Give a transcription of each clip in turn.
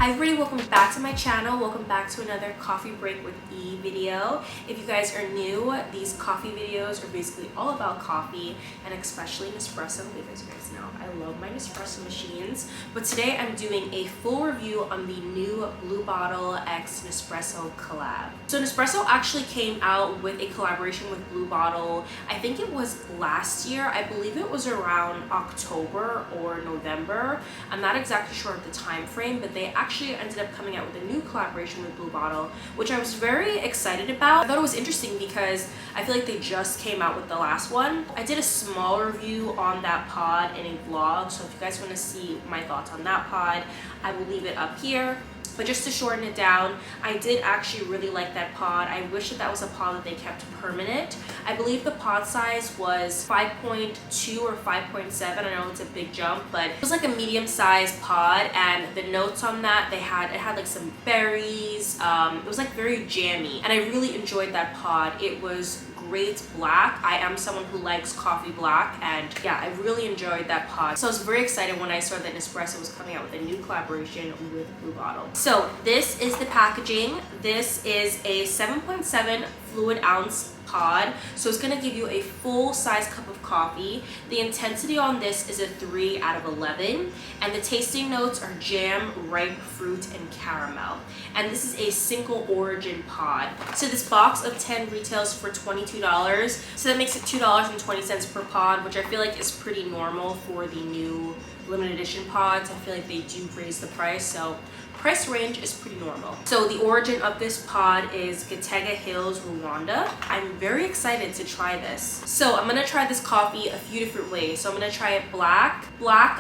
Hi everybody, welcome back to my channel. Welcome back to another coffee break with E video. If you guys are new, these coffee videos are basically all about coffee and especially Nespresso because you guys know I love my Nespresso machines. But today I'm doing a full review on the new Blue Bottle X Nespresso collab. So Nespresso actually came out with a collaboration with Blue Bottle. I think it was last year. I believe it was around October or November. I'm not exactly sure of the time frame, but they actually ended up coming out with a new collaboration with Blue Bottle, which I was very excited about. I thought it was interesting because I feel like they just came out with the last one. I did a small review on that pod in a vlog, so if you guys want to see my thoughts on that pod, I will leave it up here. But just to shorten it down, I did actually really like that pod. I wish that was a pod that they kept permanent. I believe the pod size was 5.2 or 5.7. I know it's a big jump, but it was like a medium-sized pod, and the notes on that, it had like some berries. It was like very jammy, and I really enjoyed that pod. It was great black. I am someone who likes coffee black, and yeah, I really enjoyed that pod. So I was very excited when I saw that Nespresso was coming out with a new collaboration with Blue Bottle. So this is the packaging. This is a 7.7 fluid ounce pod, so it's going to give you a full size cup of coffee. The intensity on this is a 3 out of 11, and the tasting notes are jam, ripe fruit, and caramel. And this is a single origin pod. So this box of 10 retails for $22, so that makes it $2.20 per pod, which I feel like is pretty normal for the new limited edition pods. I feel like they do raise the price, so price range is pretty normal. So the origin of this pod is Gitega Hills, Rwanda. I'm very excited to try this. So I'm gonna try this coffee a few different ways. So I'm gonna try it black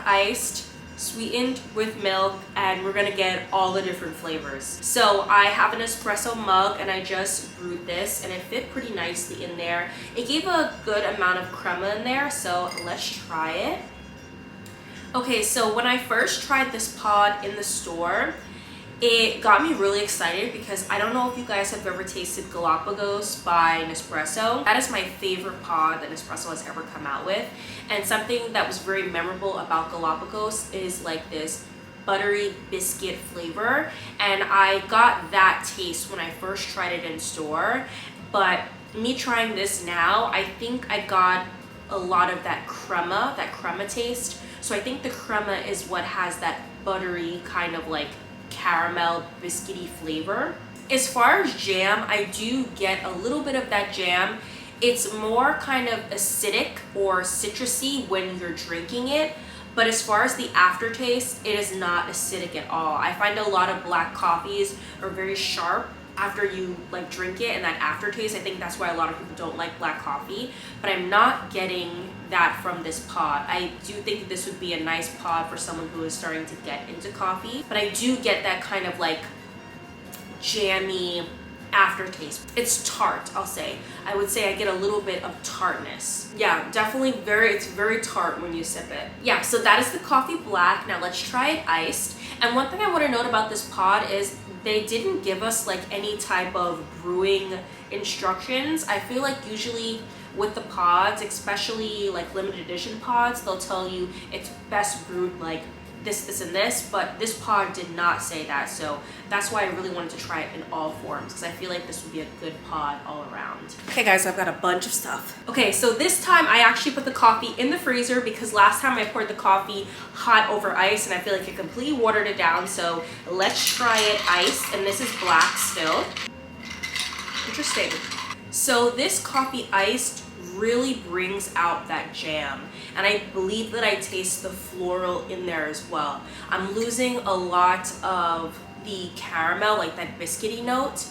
iced, sweetened with milk, and we're gonna get all the different flavors. So I have an espresso mug and I just brewed this, and it fit pretty nicely in there. It gave a good amount of crema in there, so let's try it. Okay, so when I first tried this pod in the store, it got me really excited because I don't know if you guys have ever tasted Galapagos by Nespresso. That is my favorite pod that Nespresso has ever come out with. And something that was very memorable about Galapagos is like this buttery biscuit flavor. And I got that taste when I first tried it in store. But me trying this now, I think I got a lot of that crema taste. So I think the crema is what has that buttery kind of like caramel biscuity flavor. As far as jam, I do get a little bit of that jam. It's more kind of acidic or citrusy when you're drinking it, but as far as the aftertaste, it is not acidic at all. I find a lot of black coffees are very sharp after you like drink it, and that aftertaste, I think that's why a lot of people don't like black coffee, but I'm not getting that from this pod. I do think this would be a nice pod for someone who is starting to get into coffee, but I do get that kind of like jammy aftertaste. It's tart, I'll say. I would say I get a little bit of tartness. Yeah, definitely it's very tart when you sip it. Yeah, so that is the coffee black. Now let's try it iced. And one thing I want to note about this pod is they didn't give us like any type of brewing instructions. I feel like usually with the pods, especially like limited edition pods, they'll tell you it's best brewed like this, and this, but this pod did not say that. So that's why I really wanted to try it in all forms, because I feel like this would be a good pod all around. Okay guys, I've got a bunch of stuff. Okay, so this time I actually put the coffee in the freezer because last time I poured the coffee hot over ice and I feel like it completely watered it down. So let's try it iced, and this is black still. Interesting. So this coffee iced really brings out that jam, and I believe that I taste the floral in there as well. I'm losing a lot of the caramel, like that biscuity note,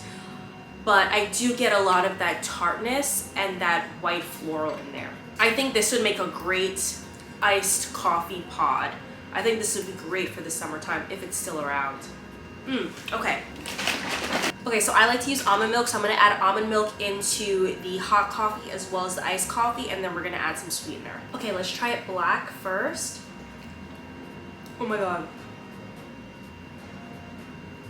but I do get a lot of that tartness and that white floral in there. I think this would make a great iced coffee pod. I think this would be great for the summertime if it's still around. Okay, so I like to use almond milk, so I'm going to add almond milk into the hot coffee as well as the iced coffee, and then we're going to add some sweetener. Okay, let's try it black first. Oh my god.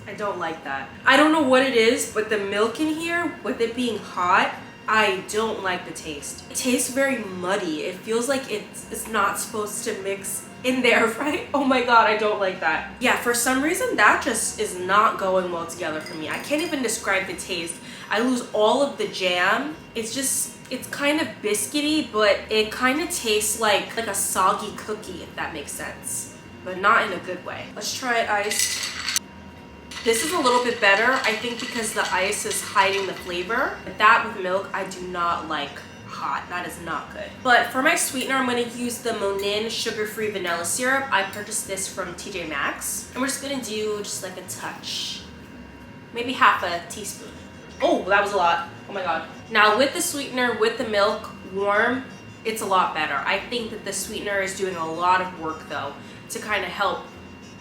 I don't like that. I don't know what it is, but the milk in here, with it being hot, I don't like the taste. It tastes very muddy. It feels like it's not supposed to mix in there, right? Oh my god, I don't like that. Yeah, for some reason that just is not going well together for me. I can't even describe the taste. I lose all of the jam. It's kind of biscuity, but it kind of tastes like a soggy cookie, if that makes sense, but not in a good way. Let's try iced. This is a little bit better, I think, because the ice is hiding the flavor. But that with milk, I do not like hot. That is not good. But for my sweetener, I'm going to use the N.o1 sugar-free vanilla syrup. I purchased this from TJ Maxx. And we're just going to do just like a touch. Maybe half a teaspoon. Oh, that was a lot. Oh my god. Now with the sweetener, with the milk warm, it's a lot better. I think that the sweetener is doing a lot of work though to kind of help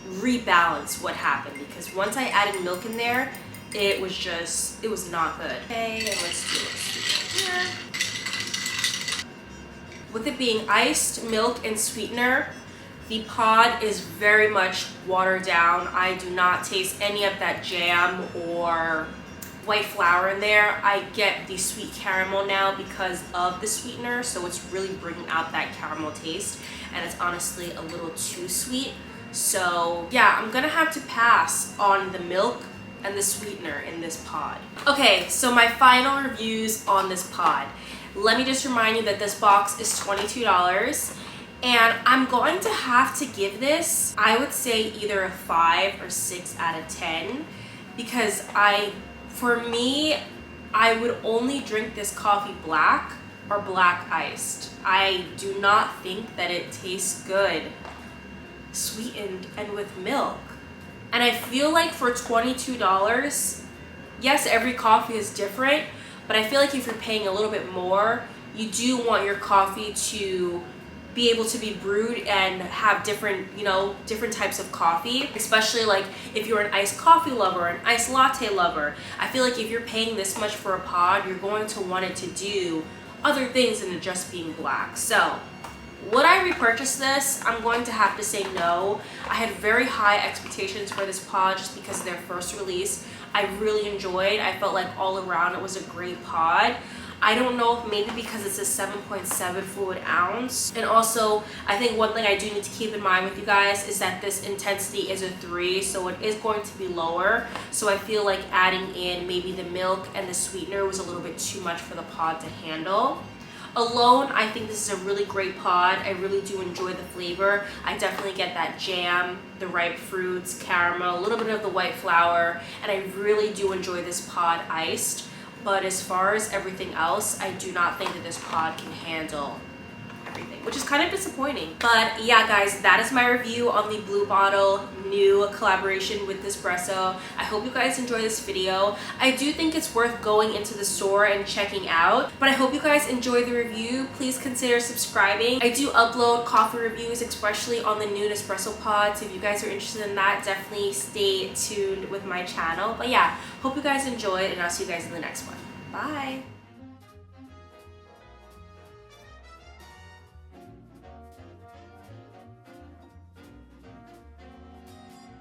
rebalance what happened, because once I added milk in there, it was not good. Okay, and let's do it here. With it being iced, milk, and sweetener, the pod is very much watered down. I do not taste any of that jam or white flour in there. I get the sweet caramel now because of the sweetener, so it's really bringing out that caramel taste, and it's honestly a little too sweet. So yeah, I'm gonna have to pass on the milk and the sweetener in this pod. Okay, so my final reviews on this pod. Let me just remind you that this box is $22, and I'm going to have to give this, I would say, either a 5 or 6 out of 10, because for me, I would only drink this coffee black or black iced. I do not think that it tastes good sweetened and with milk. And I feel like for $22, yes, every coffee is different, but I feel like if you're paying a little bit more, you do want your coffee to be able to be brewed and have different, different types of coffee, especially like if you're an iced coffee lover, an iced latte lover. I feel like if you're paying this much for a pod, you're going to want it to do other things than just being black. So would I repurchase this? I'm going to have to say no. I had very high expectations for this pod just because of their first release. I really enjoyed. I felt like all around it was a great pod. I don't know if maybe because it's a 7.7 fluid ounce. And also, I think one thing I do need to keep in mind with you guys is that this intensity is a 3, so it is going to be lower. So I feel like adding in maybe the milk and the sweetener was a little bit too much for the pod to handle. Alone, I think this is a really great pod. I really do enjoy the flavor. I definitely get that jam, the ripe fruits, caramel, a little bit of the white flour, and I really do enjoy this pod iced. But as far as everything else, I do not think that this pod can handle everything, which is kind of disappointing. But yeah, guys, that is my review on the Blue Bottle new collaboration with Nespresso. I hope you guys enjoy this video. I do think it's worth going into the store and checking out, but I hope you guys enjoy the review. Please consider subscribing. I do upload coffee reviews, especially on the new Nespresso pods. If you guys are interested in that, definitely stay tuned with my channel. But yeah, hope you guys enjoyed, and I'll see you guys in the next one. Bye.